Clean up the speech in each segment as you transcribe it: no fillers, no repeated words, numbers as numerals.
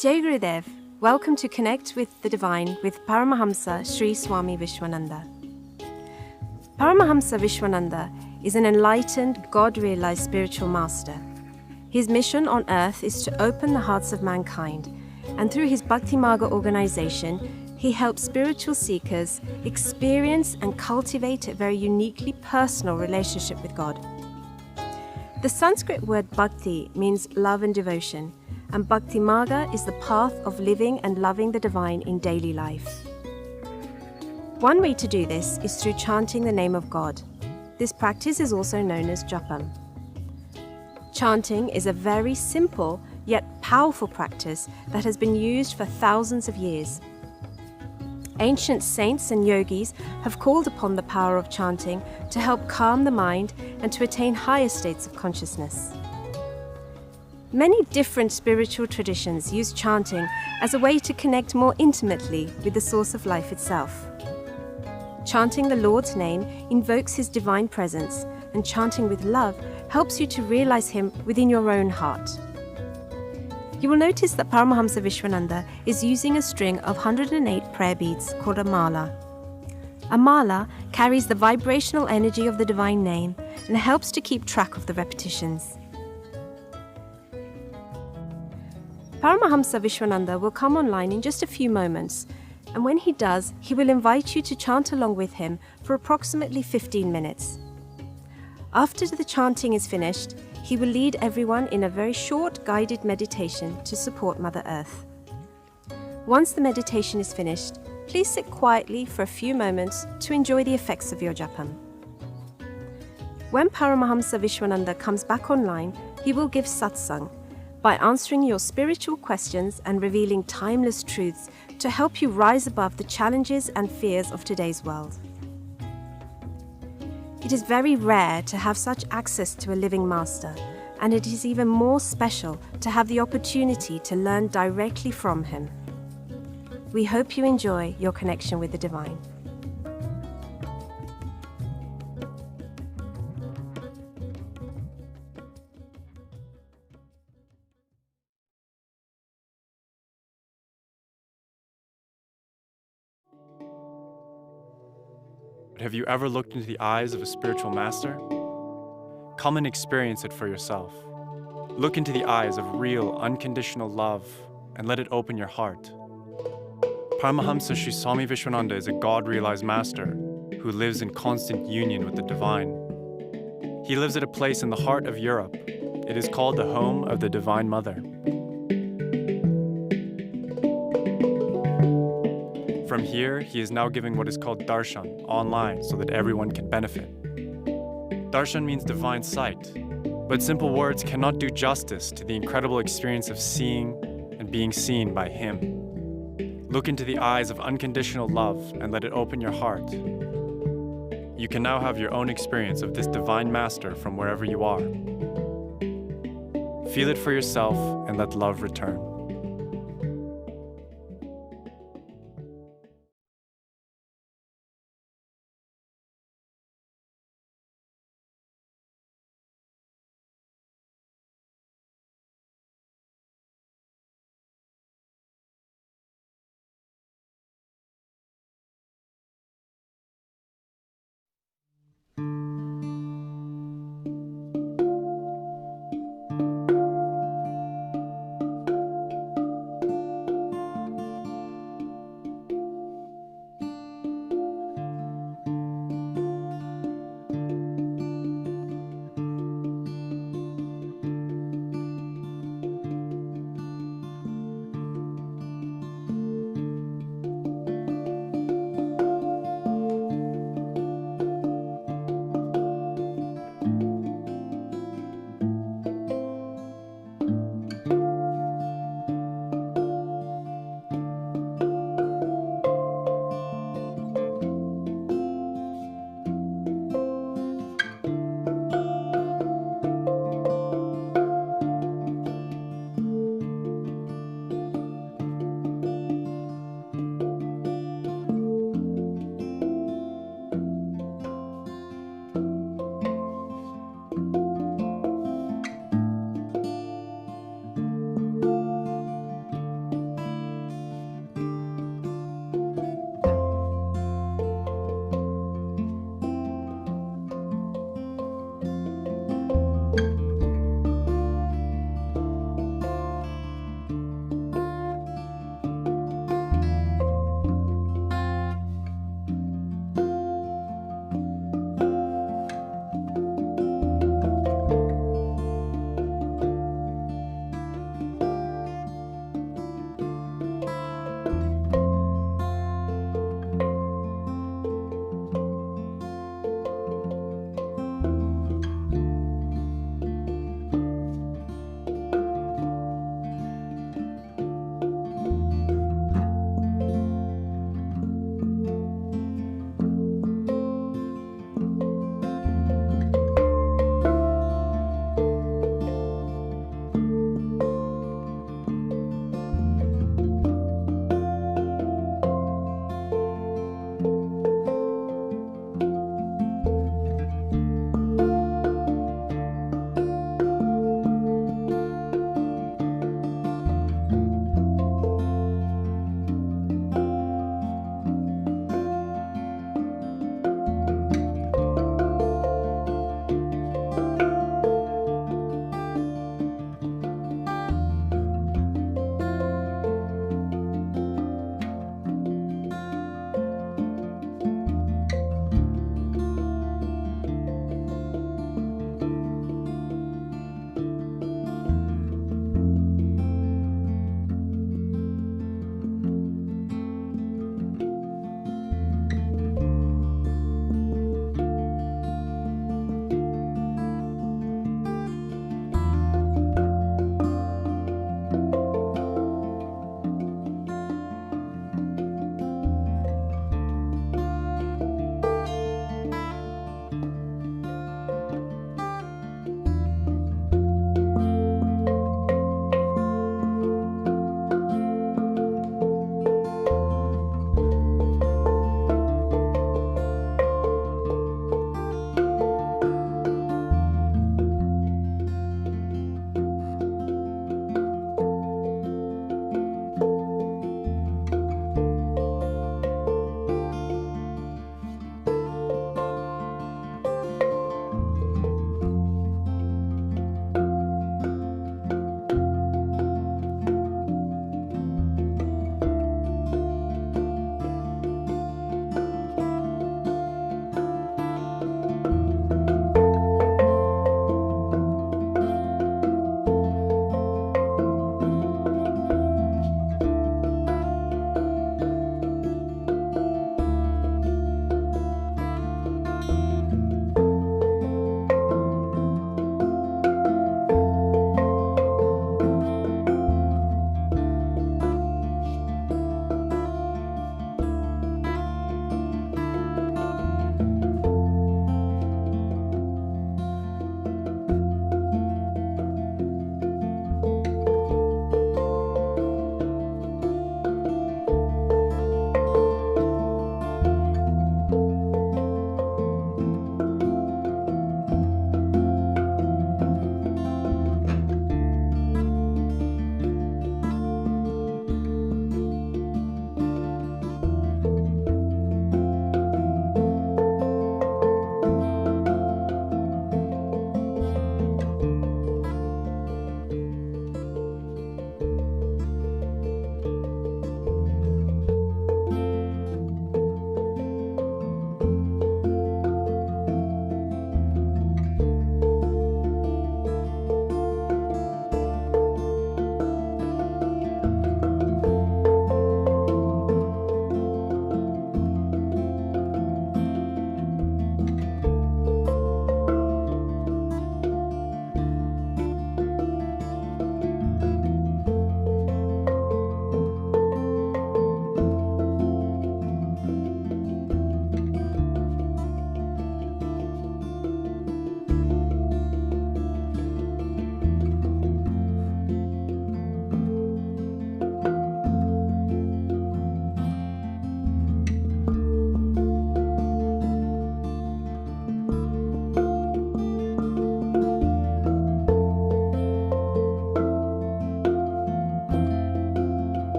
Jai Gurudev, welcome to Connect with the Divine with Paramahamsa Sri Swami Vishwananda. Paramahamsa Vishwananda is an enlightened, God-realized spiritual master. His mission on earth is to open the hearts of mankind, and through his Bhakti Marga organization, he helps spiritual seekers experience and cultivate a very uniquely personal relationship with God. The Sanskrit word bhakti means love and devotion, and Bhakti Marga is the path of living and loving the divine in daily life. One way to do this is through chanting the name of God. This practice is also known as japam. Chanting is a very simple yet powerful practice that has been used for thousands of years. Ancient saints and yogis have called upon the power of chanting to help calm the mind and to attain higher states of consciousness. Many different spiritual traditions use chanting as a way to connect more intimately with the source of life itself. Chanting the Lord's name invokes His divine presence, and chanting with love helps you to realize Him within your own heart. You will notice that Paramahamsa Vishwananda is using a string of 108 prayer beads called a mala. A mala carries the vibrational energy of the divine name and helps to keep track of the repetitions. Paramahamsa Vishwananda will come online in just a few moments, and when he does, he will invite you to chant along with him for approximately 15 minutes. After the chanting is finished, he will lead everyone in a very short guided meditation to support Mother Earth. Once the meditation is finished, please sit quietly for a few moments to enjoy the effects of your japam. When Paramahamsa Vishwananda comes back online, he will give satsang by answering your spiritual questions and revealing timeless truths to help you rise above the challenges and fears of today's world. It is very rare to have such access to a living master, and it is even more special to have the opportunity to learn directly from him. We hope you enjoy your connection with the divine. Have you ever looked into the eyes of a spiritual master? Come and experience it for yourself. Look into the eyes of real, unconditional love and let it open your heart. Paramahamsa Sri Swami Vishwananda is a God-realized master who lives in constant union with the divine. He lives at a place in the heart of Europe. It is called the home of the Divine Mother. From here, he is now giving what is called darshan online so that everyone can benefit. Darshan means divine sight, but simple words cannot do justice to the incredible experience of seeing and being seen by him. Look into the eyes of unconditional love and let it open your heart. You can now have your own experience of this divine master from wherever you are. Feel it for yourself and let love return.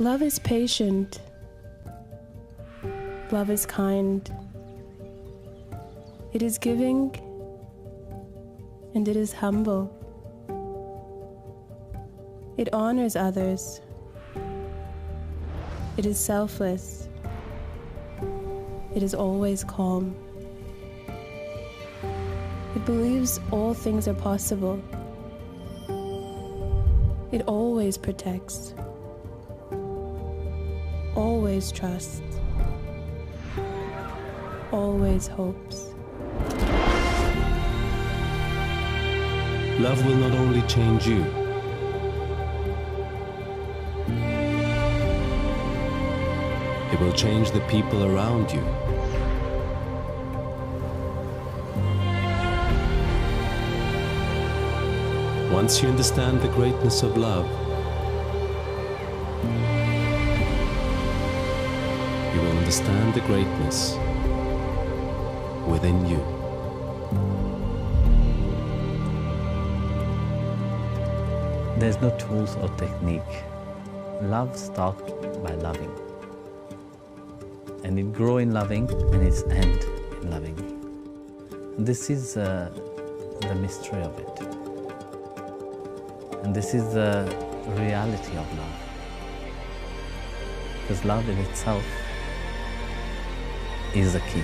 Love is patient. Love is kind. It is giving and it is humble. It honors others. It is selfless. It is always calm. It believes all things are possible. It always protects. Always trusts. Always hopes. Love will not only change you, it will change the people around you. Once you understand the greatness of love, you will understand the greatness within you. There's no tools or technique. Love starts by loving. And it grows in loving and it's end in loving. This is the mystery of it. And this is the reality of love. Because love in itself is the key.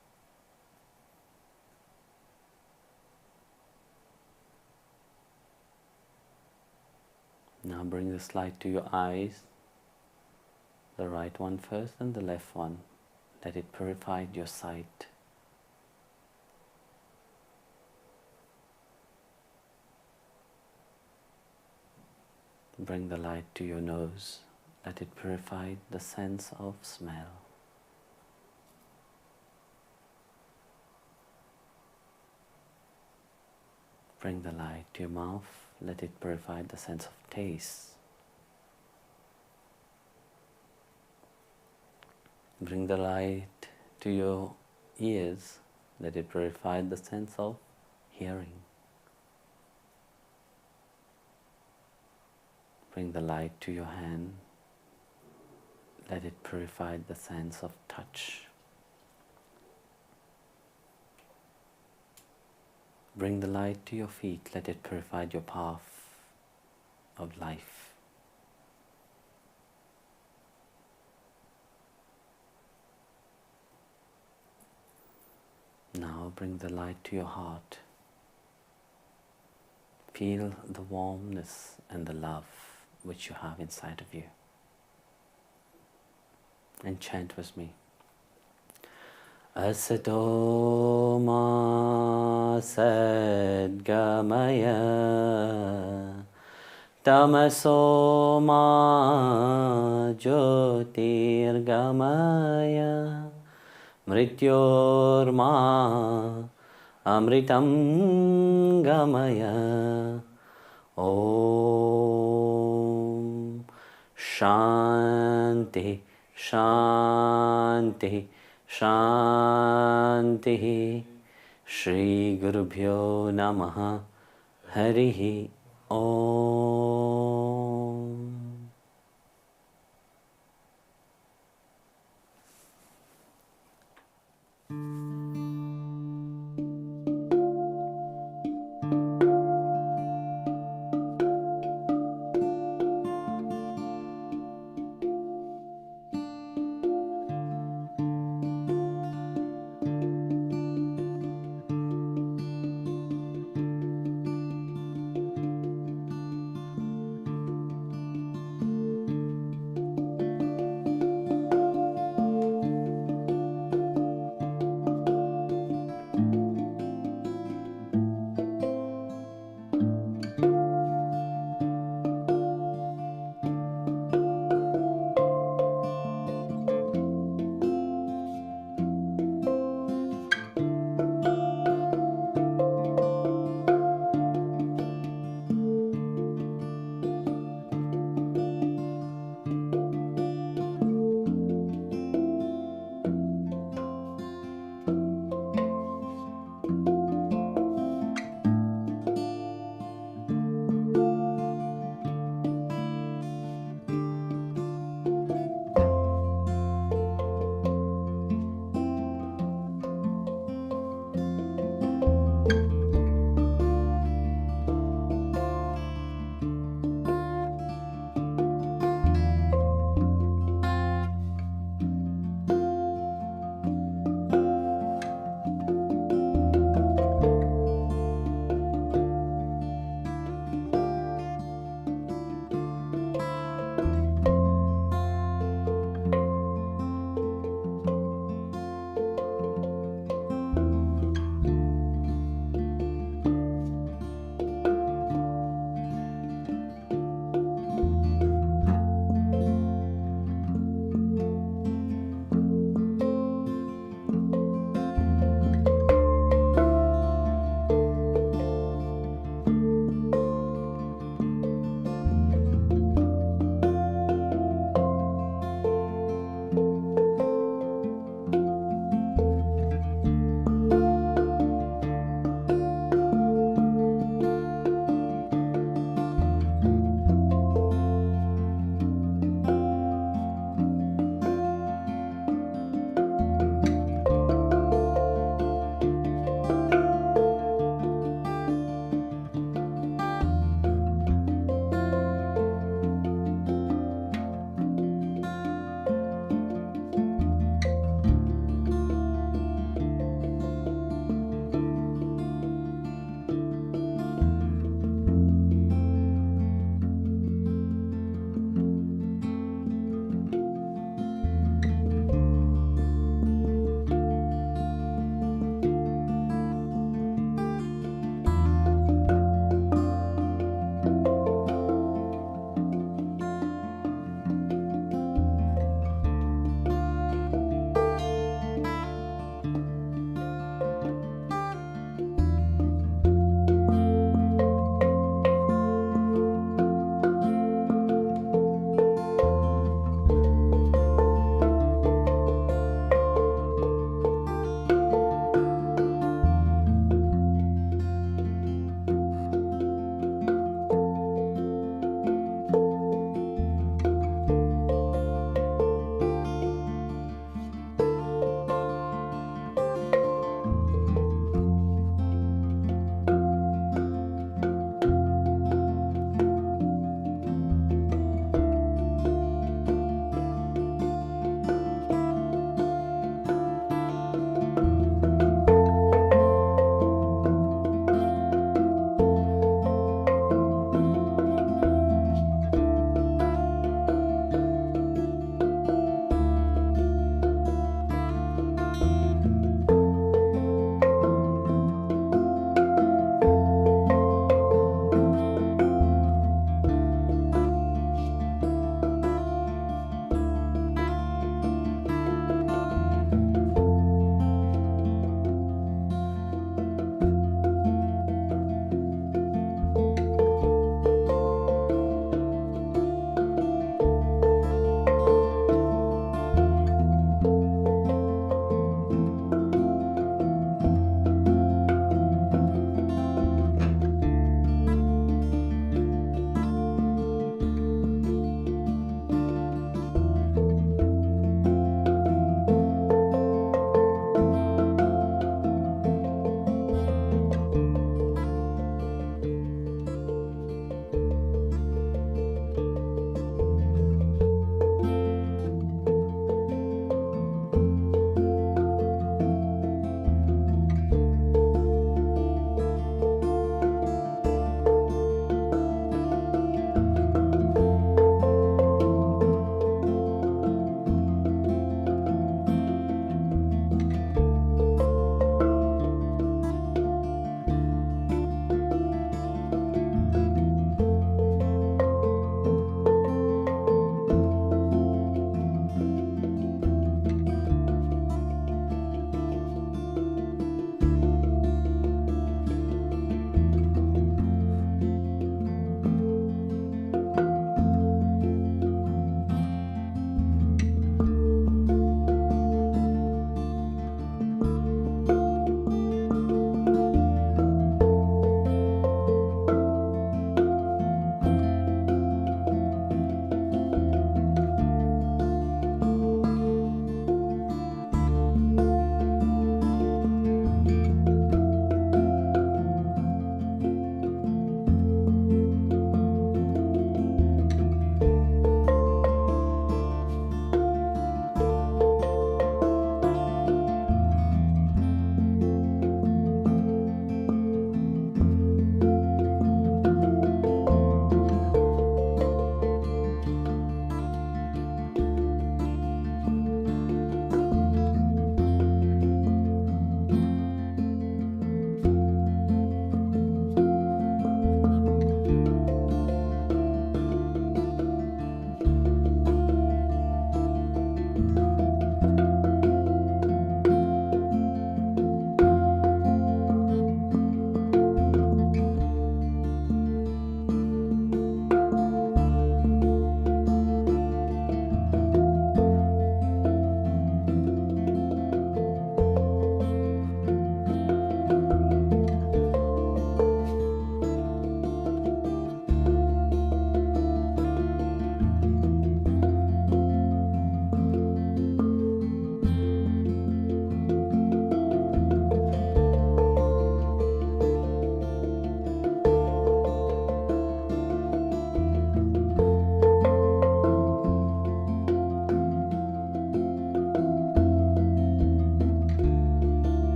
Now bring this light to your eyes, the right one first and the left one. Let it purify your sight. Bring the light to your nose. Let it purify the sense of smell. Bring the light to your mouth. Let it purify the sense of taste. Bring the light to your ears. Let it purify the sense of hearing. Bring the light to your hand. Let it purify the sense of touch. Bring the light to your feet. Let it purify your path of life. Now bring the light to your heart. Feel the warmness and the love which you have inside of you. And chant with me. Asato ma sadgamaya tamaso ma jyotirgamaya mrityorma amritam gamaya. Om Shanti Shanti Shanti. Shri Gurubhyo Namaha. Harihi Om.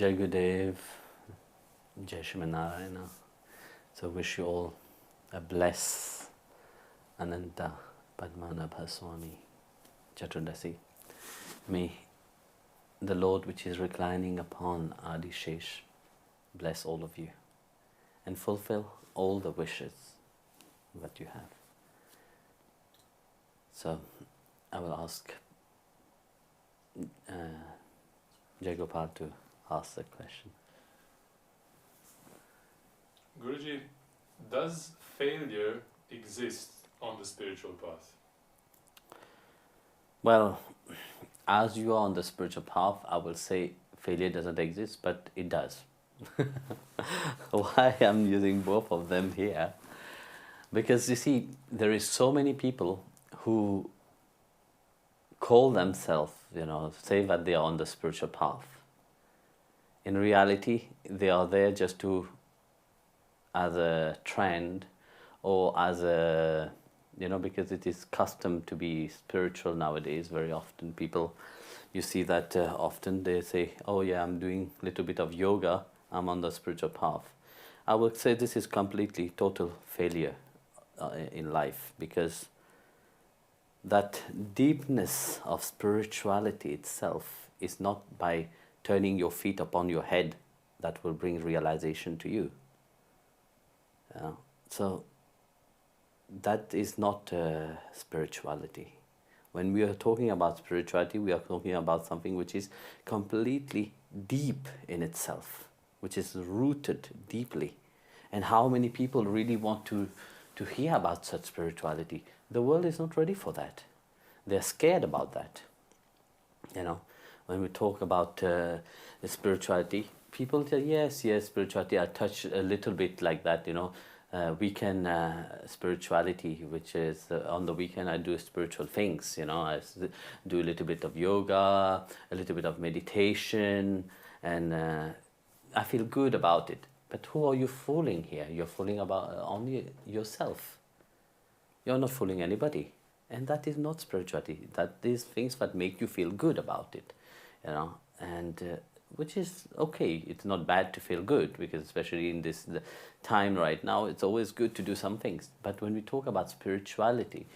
Jai Gurudev, Jai Shrimanarayana. So wish you all a blessed Ananta Padmanabha Swami Chaturdasi. May the Lord which is reclining upon Adishesh bless all of you and fulfill all the wishes that you have. So I will ask Jai Gopal to ask the question. Guruji, does failure exist on the spiritual path? Well, as you are on the spiritual path, I will say failure doesn't exist, but it does. Why I'm using both of them here? Because you see, there is so many people who call themselves, say that they are on the spiritual path. In reality, they are there just to, as a trend, or as a, because it is custom to be spiritual nowadays. Very often people, you see that often they say, oh yeah, I'm doing a little bit of yoga, I'm on the spiritual path. I would say this is completely total failure in life, because that deepness of spirituality itself is not by turning your feet upon your head that will bring realization to you. So that is not spirituality. When we are talking about spirituality, we are talking about something which is completely deep in itself, which is rooted deeply. And how many people really want to hear about such spirituality? The world is not ready for that. They're scared about that. When we talk about the spirituality, people say, yes, spirituality, I touch a little bit like that, weekend spirituality, which is on the weekend I do spiritual things, I do a little bit of yoga, a little bit of meditation, and I feel good about it. But who are you fooling here? You're fooling about only yourself. You're not fooling anybody. And that is not spirituality. That is things that make you feel good about it, and which is okay. It's not bad to feel good, because especially in this time right now, it's always good to do some things. But when we talk about spirituality,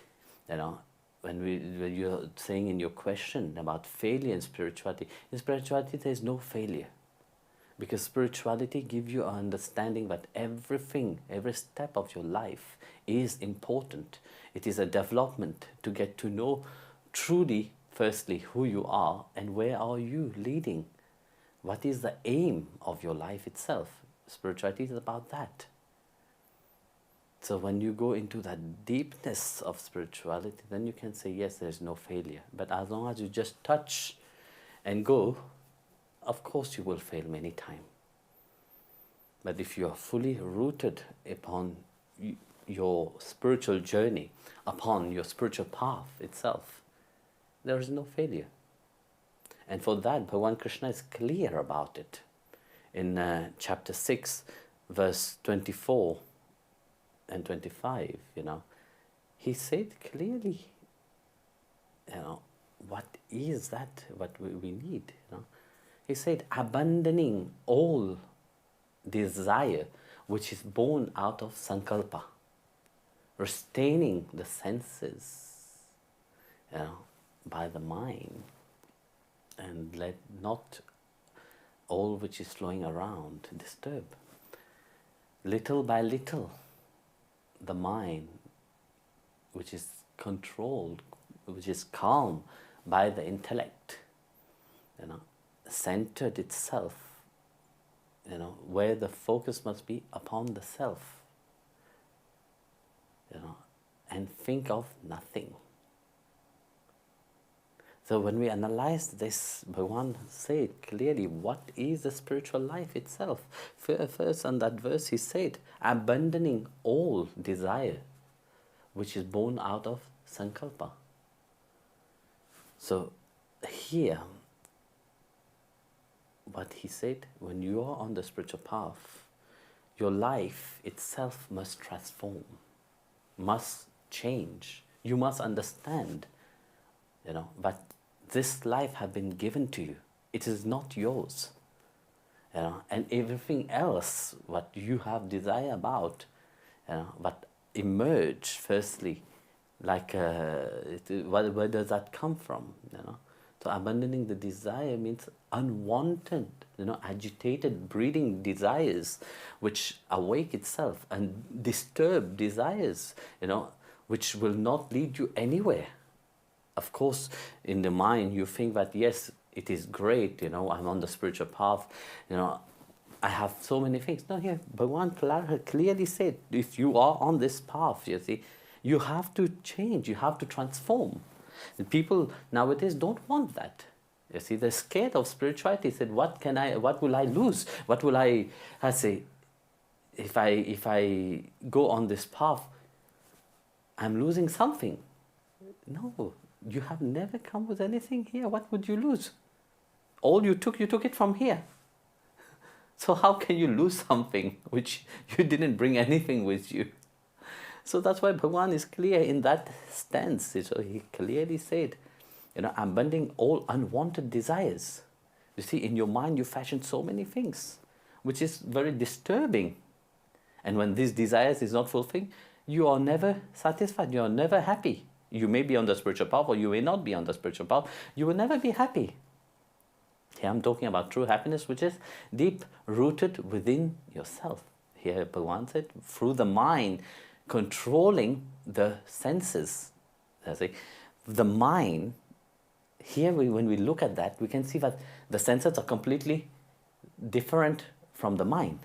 when you're saying in your question about failure in spirituality there is no failure. Because spirituality gives you an understanding that everything, every step of your life is important. It is a development to get to know truly, firstly, who you are and where are you leading. What is the aim of your life itself? Spirituality is about that. So when you go into that deepness of spirituality, then you can say, yes, there's no failure. But as long as you just touch and go, of course you will fail many times. But if you are fully rooted upon your spiritual journey, upon your spiritual path itself, there is no failure. And for that, Bhagavan Krishna is clear about it. In chapter 6, verse 24 and 25, he said clearly, what is that, what we need, He said, abandoning all desire which is born out of sankalpa, restraining the senses, by the mind, and let not all which is flowing around disturb. Little by little, the mind, which is controlled, which is calm by the intellect, centered itself, where the focus must be upon the self, and think of nothing. So when we analyze this, Bhagavan said clearly what is the spiritual life itself. First on that verse he said, abandoning all desire which is born out of sankalpa. So here, what he said, when you are on the spiritual path, your life itself must transform, must change. You must understand, that this life has been given to you. It is not yours. and everything else what you have desire about, what emerge firstly, like where does that come from? So abandoning the desire means unwanted, agitated, breeding desires which awake itself, and disturb desires, which will not lead you anywhere. Of course, in the mind you think that yes, it is great, I'm on the spiritual path, I have so many things. No, here, Bhagavan clearly said, if you are on this path, you see, you have to change, you have to transform. And people nowadays don't want that. You see, they're scared of spirituality. They said, what will I lose? What will I say, if I go on this path, I'm losing something. No, you have never come with anything here. What would you lose? All you took it from here. So how can you lose something which you didn't bring anything with you? So that's why Bhagavan is clear in that stance. So he clearly said, abandoning all unwanted desires. You see, in your mind you fashion so many things, which is very disturbing. And when these desires is not fulfilled, you are never satisfied, you are never happy. You may be on the spiritual path or you may not be on the spiritual path. You will never be happy. Here I'm talking about true happiness, which is deep rooted within yourself. Here Bhagavan said, through the mind, controlling the senses. The mind, here when we look at that, we can see that the senses are completely different from the mind.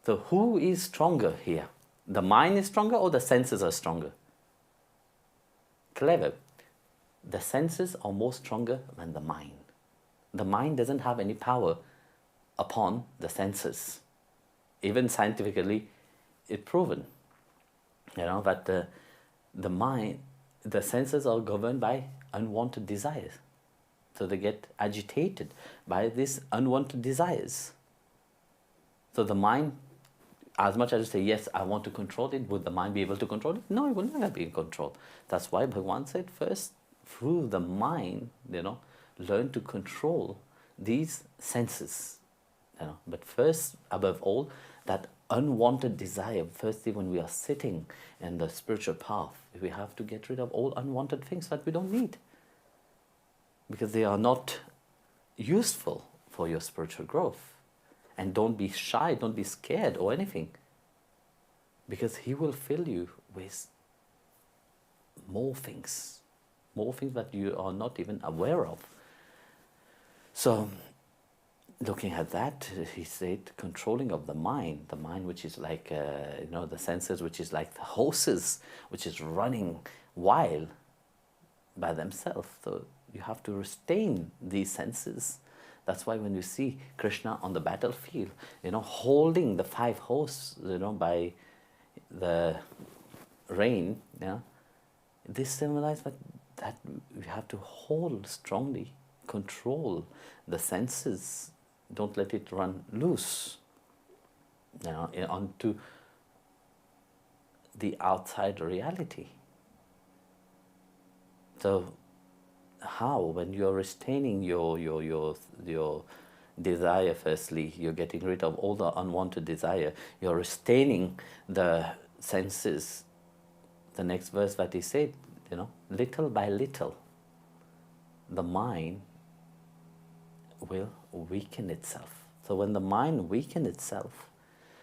So who is stronger here? The mind is stronger or the senses are stronger? Clever. The senses are more stronger than the mind. The mind doesn't have any power upon the senses. Even scientifically, it's proven, that the mind, the senses are governed by unwanted desires. So they get agitated by these unwanted desires. So the mind, as much as you say, yes, I want to control it, would the mind be able to control it? No, it will never be in control. That's why Bhagavan said, first, through the mind, learn to control these senses. But first, above all, that unwanted desire. Firstly, when we are sitting in the spiritual path, we have to get rid of all unwanted things that we don't need, because they are not useful for your spiritual growth. And don't be shy, don't be scared or anything, because he will fill you with more things that you are not even aware of. So, looking at that, he said, controlling of the mind which is like, the senses, which is like the horses, which is running wild by themselves. So you have to restrain these senses. That's why when you see Krishna on the battlefield, holding the 5 horses, by the rein, this symbolizes that we have to hold strongly, control the senses, don't let it run loose, onto the outside reality. So how, when you're restraining your desire, firstly, you're getting rid of all the unwanted desire, you're restraining the senses. The next verse that he said, little by little, the mind will weaken itself. So when the mind weakens itself,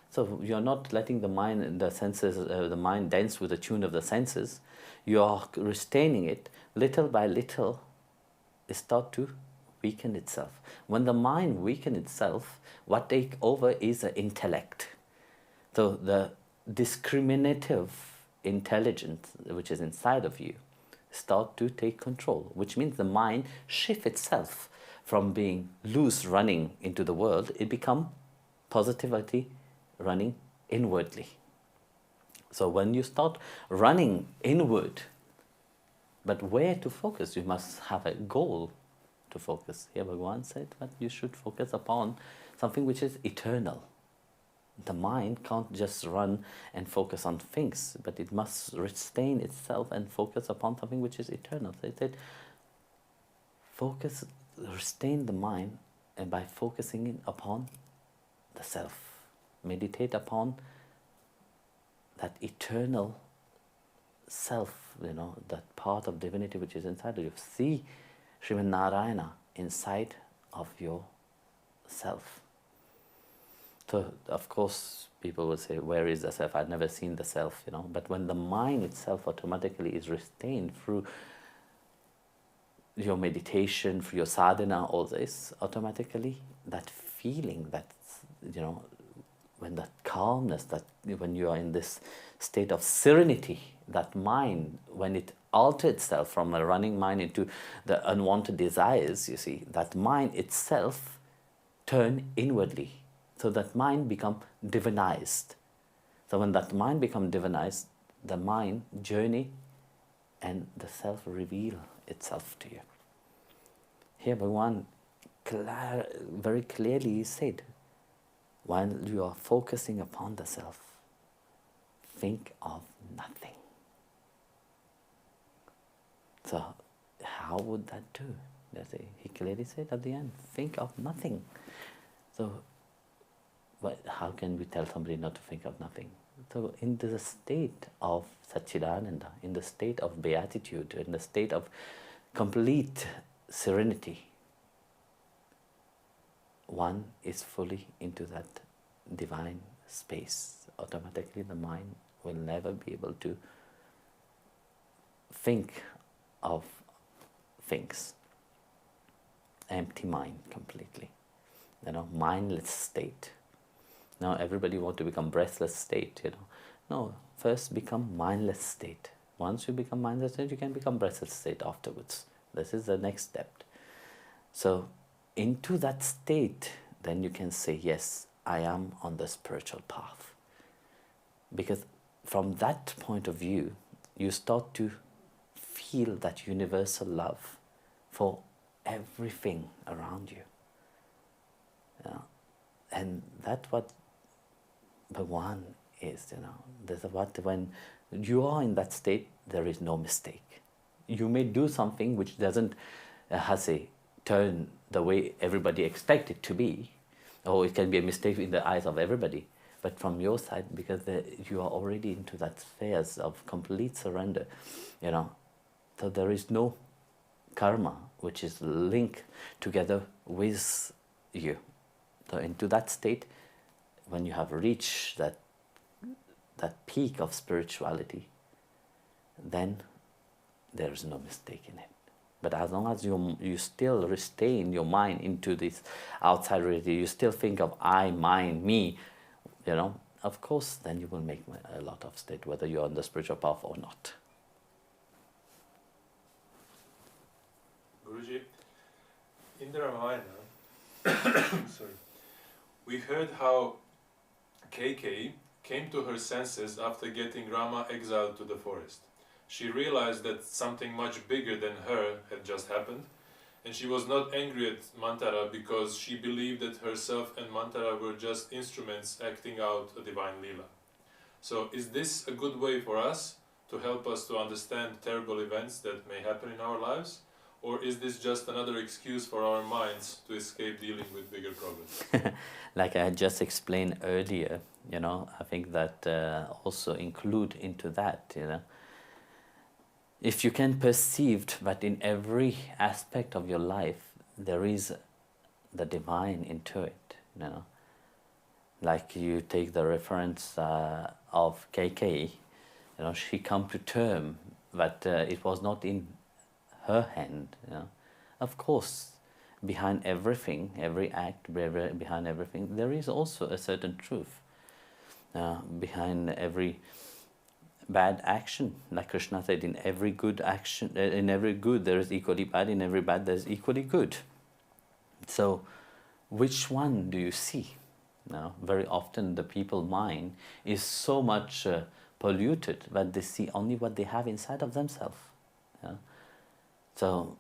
so you're not letting the mind, the senses, the mind dance with the tune of the senses, you are restraining it. Little by little, it starts to weaken itself. When the mind weakens itself, what takes over is the intellect. So the discriminative intelligence which is inside of you start to take control, which means the mind shifts itself from being loose running into the world, it becomes positivity running inwardly. So when you start running inward, but where to focus? You must have a goal to focus. Here Bhagavan said that you should focus upon something which is eternal. The mind can't just run and focus on things, but it must restrain itself and focus upon something which is eternal. So he said, focus, restrain the mind and by focusing upon the self. Meditate upon that eternal self, that part of divinity which is inside of you. See Srimad Narayana inside of your self. So, of course, people will say, where is the self? I've never seen the self, But when the mind itself automatically is restrained through your meditation, through your sadhana, all this, automatically that feeling, that, when that calmness, that when you are in this state of serenity, that mind, when it alters itself from a running mind into the unwanted desires, you see, that mind itself turn inwardly. So that mind become divinized. So when that mind become divinized, the mind journey and the self reveal itself to you. Here Bhagavan very clearly said, while you are focusing upon the self, think of nothing. So how would that do? He clearly said at the end, think of nothing. So how can we tell somebody not to think of nothing? So in the state of Satchidananda, in the state of beatitude, in the state of complete serenity, one is fully into that divine space. Automatically the mind will never be able to think of things. Empty mind completely. Mindless state. Now everybody wants to become breathless state, No, first become mindless state. Once you become mindless state, you can become breathless state afterwards. This is the next step. So into that state, then you can say, yes, I am on the spiritual path. Because from that point of view, you start to feel that universal love for everything around you. And that's what Bhagwan is, There's what when you are in that state, there is no mistake. You may do something which doesn't turn the way everybody expects it to be, or it can be a mistake in the eyes of everybody. But from your side, because you are already into that phase of complete surrender, so there is no karma which is linked together with you. So into that state, when you have reached that peak of spirituality, then there is no mistake in it. But as long as you still restrain your mind into this outside reality, you still think of I, mine, me, of course, then you will make a lot of state, whether you're on the spiritual path or not. Guruji, in the Ramayana, sorry, we heard how Kaikeyi came to her senses after getting Rama exiled to the forest. She realized that something much bigger than her had just happened, and she was not angry at Manthara because she believed that herself and Manthara were just instruments acting out a divine lila. So is this a good way for us to help us to understand terrible events that may happen in our lives? Or is this just another excuse for our minds to escape dealing with bigger problems? Like I had just explained earlier, I think that also include into that, If you can perceive that in every aspect of your life there is the divine into it, Like you take the reference of Kaikeyi, she come to term that it was not in her hand. Of course, behind everything, every act, behind everything, there is also a certain truth. Behind every bad action, like Krishna said, in every good action, in every good there is equally bad, in every bad there is equally good. So, which one do you see? Very often the people's mind is so much polluted that they see only what they have inside of themselves. So,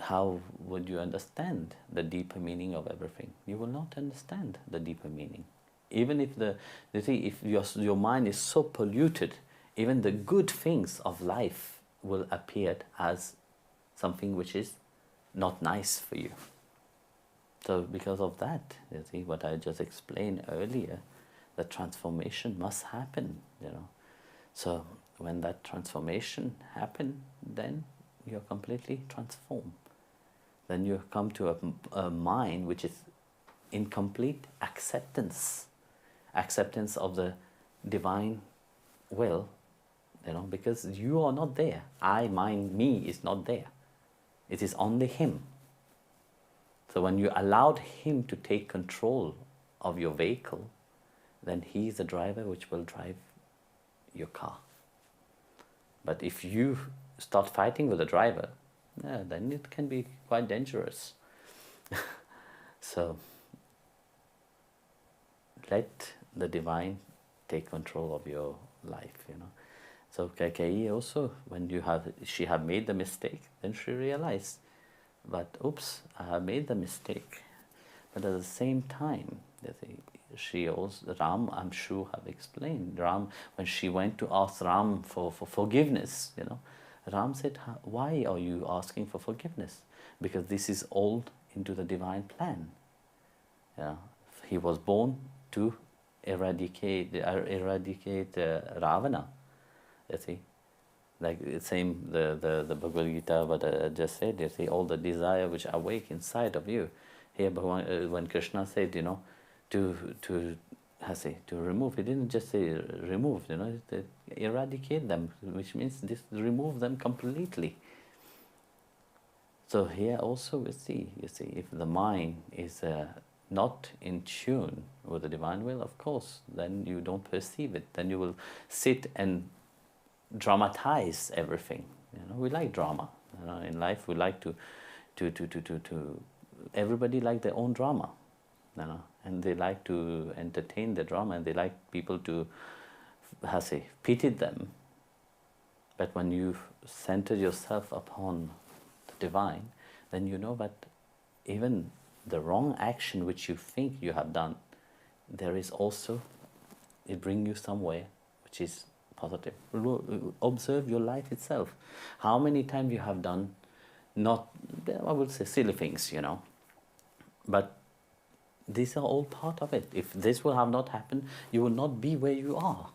how would you understand the deeper meaning of everything? You will not understand the deeper meaning. Even if if your mind is so polluted, even the good things of life will appear as something which is not nice for you. So because of that, you see, what I just explained earlier, the transformation must happen, So when that transformation happens, then you're completely transformed. Then you come to a mind which is in complete acceptance of the divine will, because you are not there. I, mine, me is not there. It is only Him. So when you allowed Him to take control of your vehicle, then He is the driver which will drive your car. But if you start fighting with the driver, then it can be quite dangerous. So let the divine take control of your life, So Kaikeyi also, when she had made the mistake, then she realized, but oops, I have made the mistake. But at the same time, she also, Ram, I'm sure, have explained, Ram, when she went to ask Ram for forgiveness, Ram said, why are you asking for forgiveness? Because this is all into the divine plan. He was born to eradicate Ravana. Like the same, the Bhagavad Gita, what I just said, all the desire which awake inside of you. Here, when Krishna said, to remove, he didn't just say remove, to eradicate them, which means remove them completely. So here also we see, if the mind is not in tune with the divine will, of course, then you don't perceive it. Then you will sit and dramatize everything. We like drama. In life, we like to everybody like their own drama, and they like to entertain the drama, and they like people to, pity them. But when you center yourself upon the divine, then you know that even the wrong action which you think you have done, there is also, it brings you somewhere which is positive. Observe your life itself. How many times you have done, not, I would say, silly things, but these are all part of it. If this will have not happened, you will not be where you are.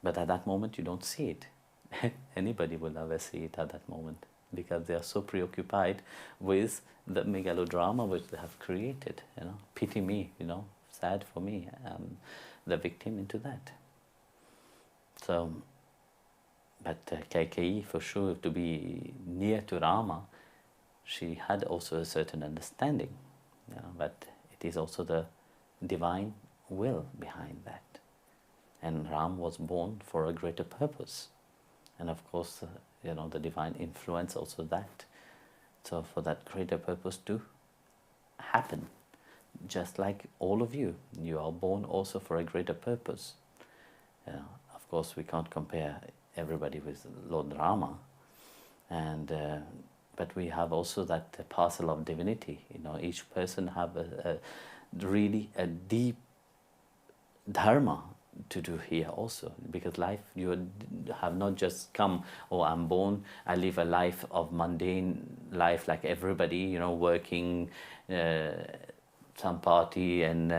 But at that moment, you don't see it. Anybody will never see it at that moment, because they are so preoccupied with the megalodrama which they have created. Pity me, sad for me. I'm the victim into that. So, but Kaikeyi, for sure, to be near to Rama, she had also a certain understanding, but it is also the divine will behind that. And Ram was born for a greater purpose. And of course, the divine influence also that. So for that greater purpose to happen, just like all of you, you are born also for a greater purpose. Of course, we can't compare everybody with Lord Rama, and but we have also that parcel of divinity. Each person have really a deep dharma to do here also, because life, you have not just come, I'm born, I live a life of mundane life like everybody, working, some party, and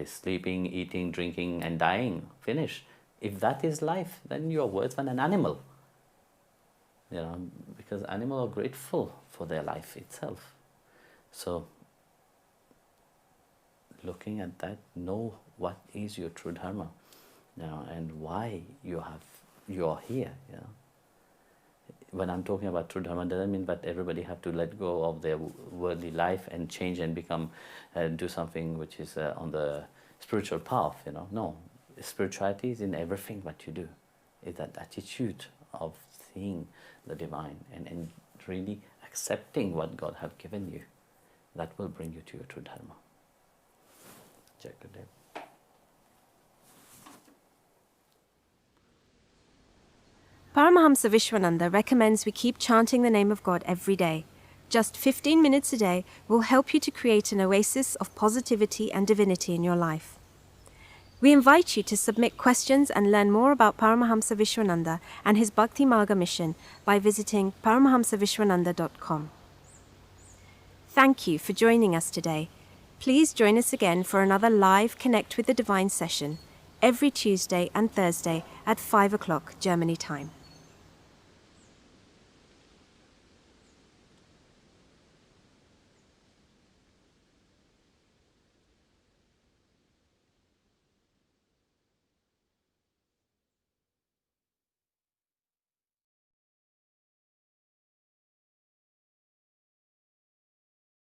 sleeping, eating, drinking, and dying. Finish. If that is life, then you are worse than an animal. Because animals are grateful for their life itself. So, looking at that, know what is your true dharma, and why you are here. When I'm talking about true dharma, doesn't mean that everybody have to let go of their worldly life and change and become, do something which is on the spiritual path. No, spirituality is in everything what you do. It's that attitude of seeing the divine and really accepting what God have given you. That will bring you to your true dharma. Jai. Paramahamsa Vishwananda recommends we keep chanting the name of God every day. Just 15 minutes a day will help you to create an oasis of positivity and divinity in your life. We invite you to submit questions and learn more about Paramahamsa Vishwananda and his Bhakti Marga mission by visiting paramahamsavishwananda.com. thank you for joining us today. Please join us again for another live Connect with the Divine session every Tuesday and Thursday at 5 o'clock Germany time.